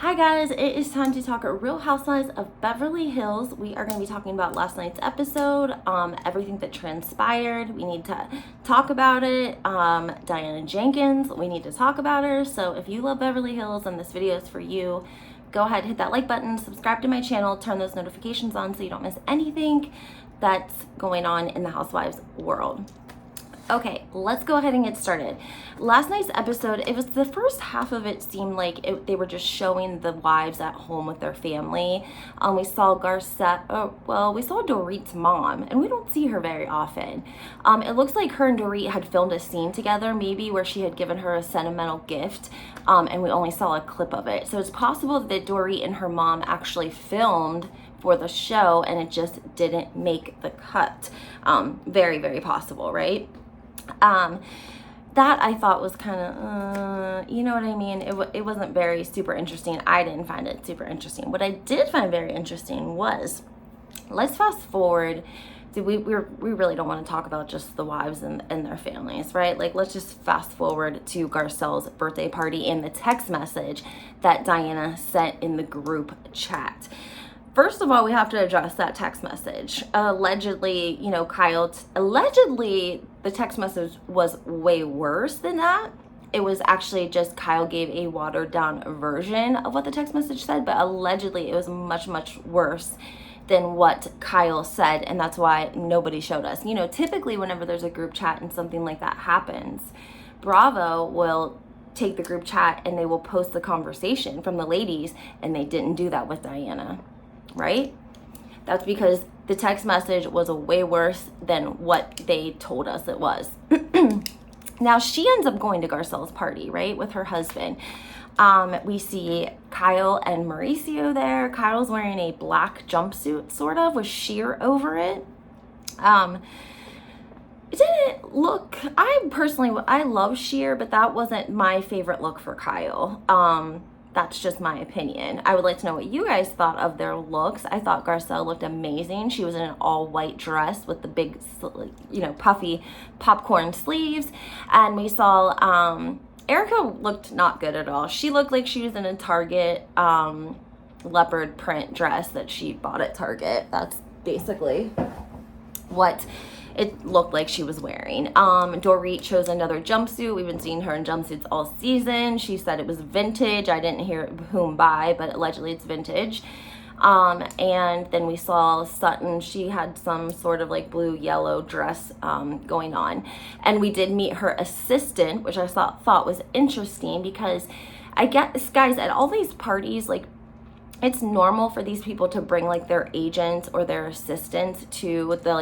Hi guys, it is time to talk Real Housewives of Beverly Hills. We are going to be talking about last night's episode, everything that transpired. We need to talk about it. Diana Jenkins, we need to talk about her. So if you love Beverly Hills and this video is for you, go ahead, hit that like button, subscribe to my channel, turn those notifications on so you don't miss anything that's going on in the Housewives world. Okay, let's go ahead and get started. Last night's episode, it was the first half of it seemed like they were just showing the wives at home with their family. We saw Garcelle, we saw Dorit's mom, and we don't see her very often. It looks like her and Dorit had filmed a scene together, maybe where she had given her a sentimental gift, and we only saw a clip of it. So it's possible that Dorit and her mom actually filmed for the show, and it just didn't make the cut. Very, very possible, right? That I thought was kind of, you know what I mean? It wasn't very super interesting. I didn't find it super interesting. What I did find very interesting was, let's fast forward. We really don't want to talk about just the wives and their families, right? Like, let's just fast forward to Garcelle's birthday party and the text message that Diana sent in the group chat. First of all, we have to address that text message. Allegedly, allegedly the text message was way worse than that. It was actually just Kyle gave a watered down version of what the text message said, but allegedly it was much, much worse than what Kyle said, and that's why nobody showed us. Typically whenever there's a group chat and something like that happens, Bravo will take the group chat and they will post the conversation from the ladies, and they didn't do that with Diana. Right? That's because the text message was way worse than what they told us it was. Now, she ends up going to Garcelle's party, right, with her husband. We see Kyle and Mauricio there. Kyle's wearing a black jumpsuit, sort of, with sheer over it. It didn't look, I love sheer, but that wasn't my favorite look for Kyle. That's just my opinion. I would like to know what you guys thought of their looks. I thought Garcelle looked amazing. She was in an all-white dress with the big, puffy popcorn sleeves. And we saw Erica looked not good at all. She looked like she was in a Target leopard print dress that she bought at Target. That's basically what it looked like she was wearing. Dorit chose another jumpsuit. We've been seeing her in jumpsuits all season. She said it was vintage. I didn't hear whom by, but allegedly it's vintage. And then we saw Sutton. She had some sort of like blue yellow dress going on. And we did meet her assistant, which I thought was interesting, because I guess, guys, at all these parties, like, it's normal for these people to bring like their agent or their assistant to the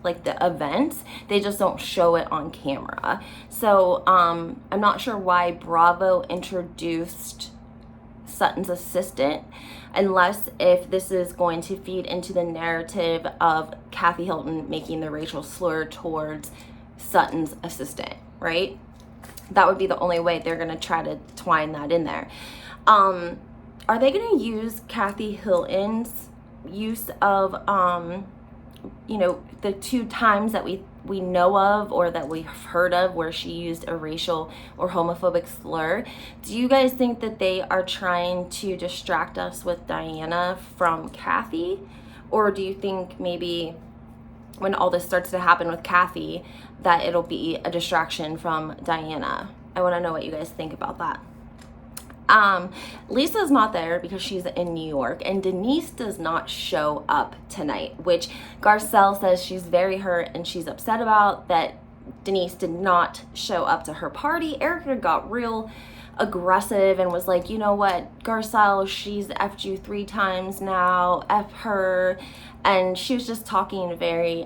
like the events. They just don't show it on camera. So I'm not sure why Bravo introduced Sutton's assistant, unless if this is going to feed into the narrative of Kathy Hilton making the racial slur towards Sutton's assistant, right? That would be the only way they're going to try to twine that in there. Are they going to use Kathy Hilton's use of the two times that we know of or that we've heard of where she used a racial or homophobic slur? Do you guys think that they are trying to distract us with Diana from Kathy? Or do you think maybe when all this starts to happen with Kathy that it'll be a distraction from Diana? I want to know what you guys think about that. Lisa's not there because she's in New York, and Denise does not show up tonight, which Garcelle says she's very hurt and she's upset about that. Denise did not show up to her party. Erica got real aggressive and was like, you know what, Garcelle, she's effed you 3 times now, F her. And she was just talking very,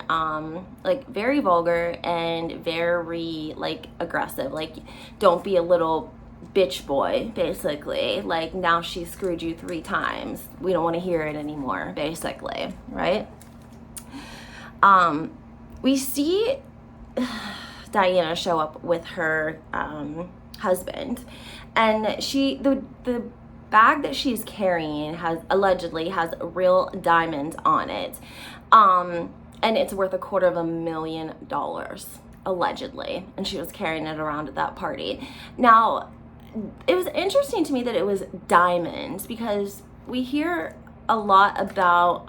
very vulgar and very, aggressive. Like, don't be a little bitch boy, basically. Like, now she screwed you 3 times. We don't want to hear it anymore, basically, right? We see Diana show up with her husband, and the bag that she's carrying allegedly has real diamonds on it, and it's worth $250,000 allegedly, and she was carrying it around at that party. Now, it was interesting to me that it was diamonds, because we hear a lot about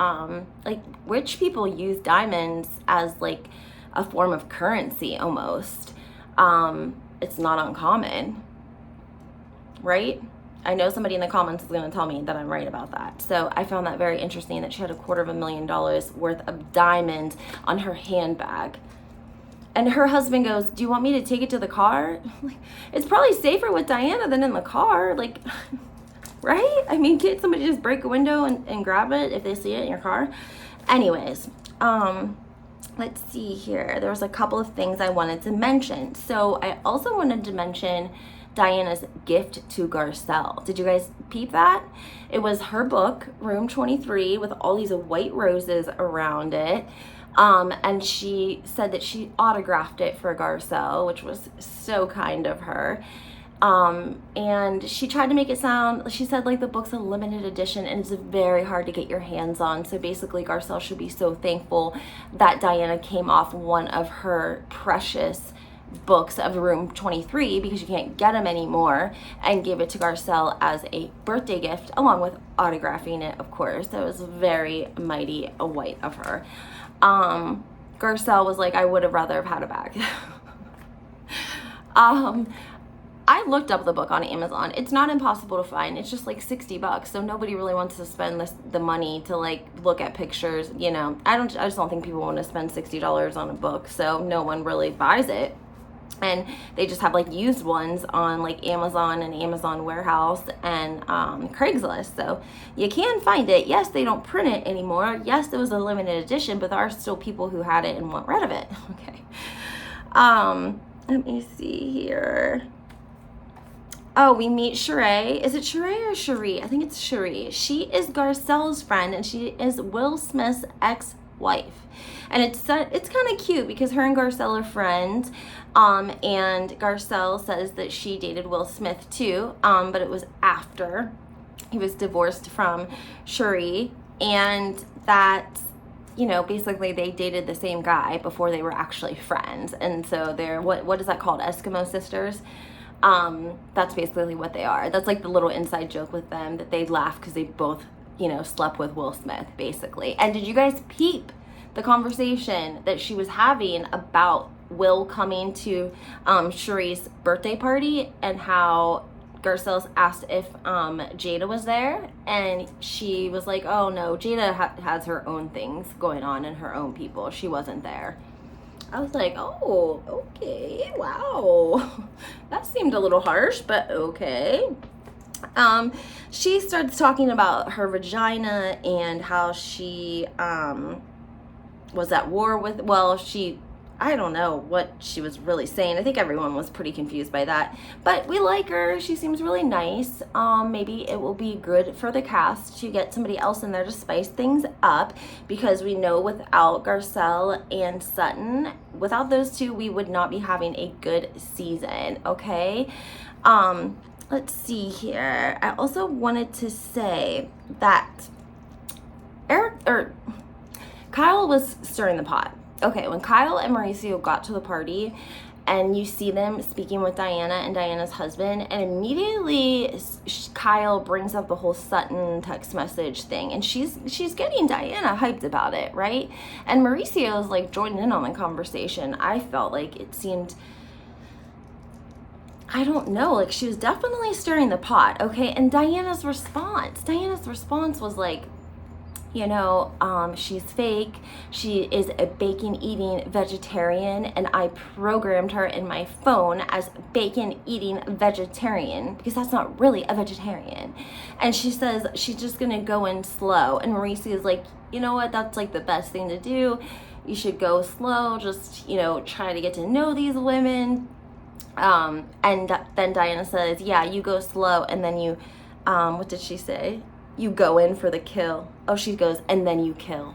like rich people use diamonds as like a form of currency almost. It's not uncommon, right? I know somebody in the comments is going to tell me that I'm right about that. So I found that very interesting that she had $250,000 worth of diamonds on her handbag. And her husband goes, do you want me to take it to the car? Like, it's probably safer with Diana than in the car. Like, right? I mean, can't somebody just break a window and grab it if they see it in your car? Anyways, let's see here. There was a couple of things I wanted to mention. So I also wanted to mention Diana's gift to Garcelle. Did you guys peep that? It was her book, Room 23, with all these white roses around it. And she said that she autographed it for Garcelle, which was so kind of her. And she tried to make it sound, she said like the book's a limited edition and it's very hard to get your hands on. So basically Garcelle should be so thankful that Diana came off one of her precious books of Room 23, because you can't get them anymore, and gave it to Garcelle as a birthday gift, along with autographing it, of course. That was very mighty white of her. Garcelle was like, I would have rather have had a bag. I looked up the book on Amazon. It's not impossible to find. It's just like $60, so nobody really wants to spend the money to like look at pictures. You know, I just don't think people want to spend $60 on a book, so no one really buys it. And they just have like used ones on like Amazon and Amazon Warehouse and Craigslist. So you can find it. Yes, they don't print it anymore. Yes, it was a limited edition, but there are still people who had it and want rid of it. Okay. Let me see here. Oh, we meet Sheree. Is it Sheree or Cherie? I think it's Cherie. She is Garcelle's friend, and she is Will Smith's ex-wife. And it's kind of cute because her and Garcelle are friends. And Garcelle says that she dated Will Smith too, but it was after he was divorced from Cherie, and that, you know, basically they dated the same guy before they were actually friends. And so they're, what is that called? Eskimo sisters? That's basically what they are. That's like the little inside joke with them, that they laugh because they both, you know, slept with Will Smith, basically. And did you guys peep the conversation that she was having about Will coming to Cherie's birthday party, and how Garcelle's asked if Jada was there, and she was like, oh no, Jada has her own things going on and her own people. She wasn't there. I was like, oh, okay, wow. That seemed a little harsh, but okay. She starts talking about her vagina and how she was at war with, well, I don't know what she was really saying. I think everyone was pretty confused by that. But we like her. She seems really nice. Maybe it will be good for the cast to get somebody else in there to spice things up, because we know without Garcelle and Sutton, without those two, we would not be having a good season, okay? Let's see here. I also wanted to say that Kyle was stirring the pot. Okay, when Kyle and Mauricio got to the party and you see them speaking with Diana and Diana's husband, and immediately Kyle brings up the whole Sutton text message thing, and she's getting Diana hyped about it, right? And Mauricio's like joining in on the conversation. I felt like it seemed, I don't know, like she was definitely stirring the pot, okay? And Diana's response was like, you know, she's fake. She is a bacon-eating vegetarian, and I programmed her in my phone as bacon-eating vegetarian, because that's not really a vegetarian. And she says she's just gonna go in slow. And Mauricio's like, you know what? That's like the best thing to do. You should go slow. Just, you know, try to get to know these women. And then Diana says, yeah, you go slow, and then you, what did she say? You go in for the kill. Oh, she goes, and then you kill.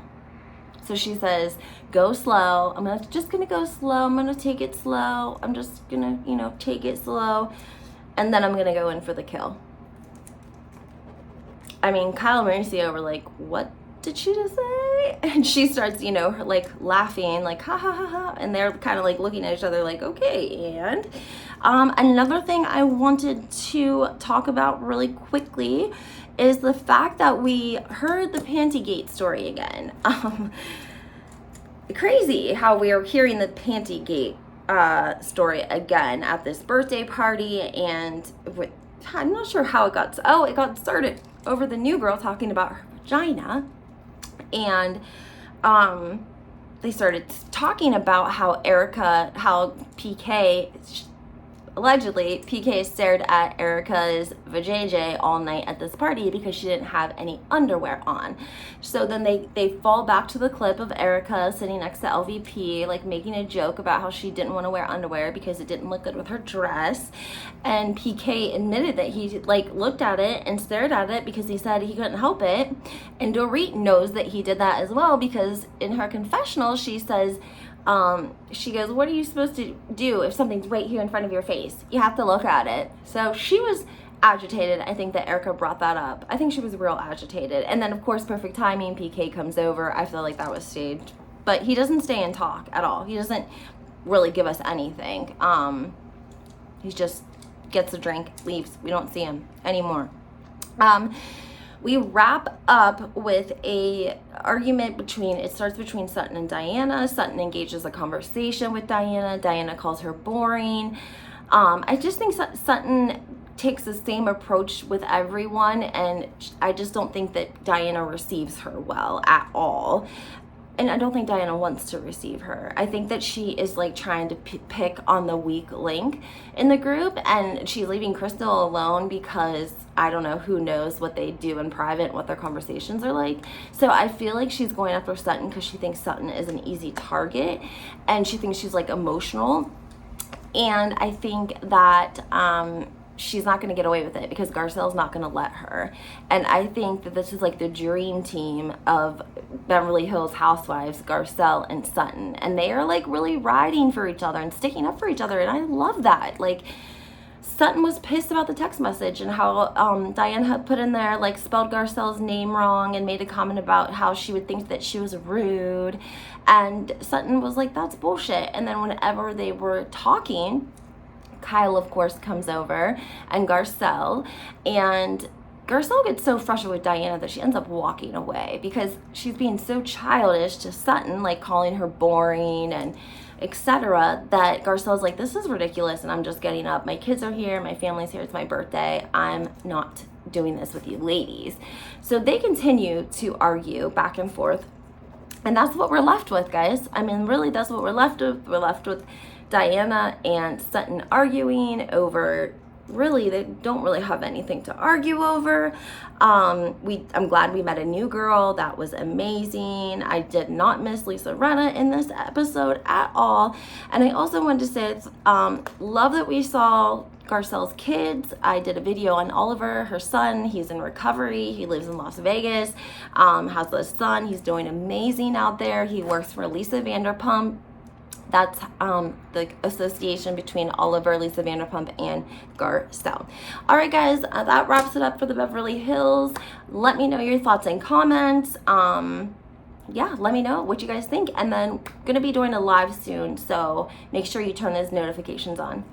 So she says, go slow. Just gonna go slow. I'm gonna take it slow. I'm just gonna, you know, take it slow. And then I'm gonna go in for the kill. I mean, Kyle and Mauricio were like, what did she just say? And she starts, you know, like laughing, like ha ha ha ha, and they're kind of like looking at each other like, okay. And another thing I wanted to talk about really quickly is the fact that we heard the Pantygate story again. Crazy how we are hearing the Pantygate story again at this birthday party, and I'm not sure how it got. Oh, it got started over the new girl talking about her vagina, and they started talking about how allegedly PK stared at Erica's vajayjay all night at this party because she didn't have any underwear on. So then they fall back to the clip of Erica sitting next to LVP, like making a joke about how she didn't want to wear underwear because it didn't look good with her dress. And PK admitted that he like looked at it and stared at it because he said he couldn't help it. And Dorit knows that he did that as well, because in her confessional she says, she goes, what are you supposed to do if something's right here in front of your face? You have to look at it. So she was agitated. I think that Erica brought that up. I think she was real agitated. And then, of course, perfect timing, PK comes over. I feel like that was staged. But he doesn't stay and talk at all. He doesn't really give us anything. He just gets a drink, leaves. We don't see him anymore. We wrap up with a argument it starts between Sutton and Diana. Sutton engages a conversation with Diana. Diana calls her boring. I just think Sutton takes the same approach with everyone, and I just don't think that Diana receives her well at all. And I don't think Diana wants to receive her. I think that she is like trying to pick on the weak link in the group, and she's leaving Crystal alone because I don't know, who knows what they do in private, what their conversations are like. So I feel like she's going after Sutton because she thinks Sutton is an easy target, and she thinks she's like emotional. And I think that she's not going to get away with it because Garcelle's not going to let her. And I think that this is like the dream team of Beverly Hills housewives, Garcelle and Sutton. And they are like really riding for each other and sticking up for each other. And I love that. Like, Sutton was pissed about the text message and how Diane had put in there, like, spelled Garcelle's name wrong and made a comment about how she would think that she was rude. And Sutton was like, that's bullshit. And then whenever they were talking, Kyle, of course, comes over, and Garcelle gets so frustrated with Diana that she ends up walking away because she's being so childish to Sutton, like calling her boring and etc., that Garcelle's like, this is ridiculous and I'm just getting up. My kids are here, my family's here, it's my birthday. I'm not doing this with you ladies. So they continue to argue back and forth. And that's what we're left with, guys. I mean, really, that's what we're left with. We're left with Diana and Sutton arguing over, really, they don't really have anything to argue over. I'm glad we met a new girl. That was amazing. I did not miss Lisa Rinna in this episode at all. And I also wanted to say, love that we saw Garcelle's kids. I did a video on Oliver, her son. He's in recovery. He lives in Las Vegas, has a son. He's doing amazing out there. He works for Lisa Vanderpump. That's the association between Oliver, Lisa Vanderpump, and Garcelle. All right, guys, that wraps it up for the Beverly Hills. Let me know your thoughts and comments. Yeah, let me know what you guys think. And then going to be doing a live soon, so make sure you turn those notifications on.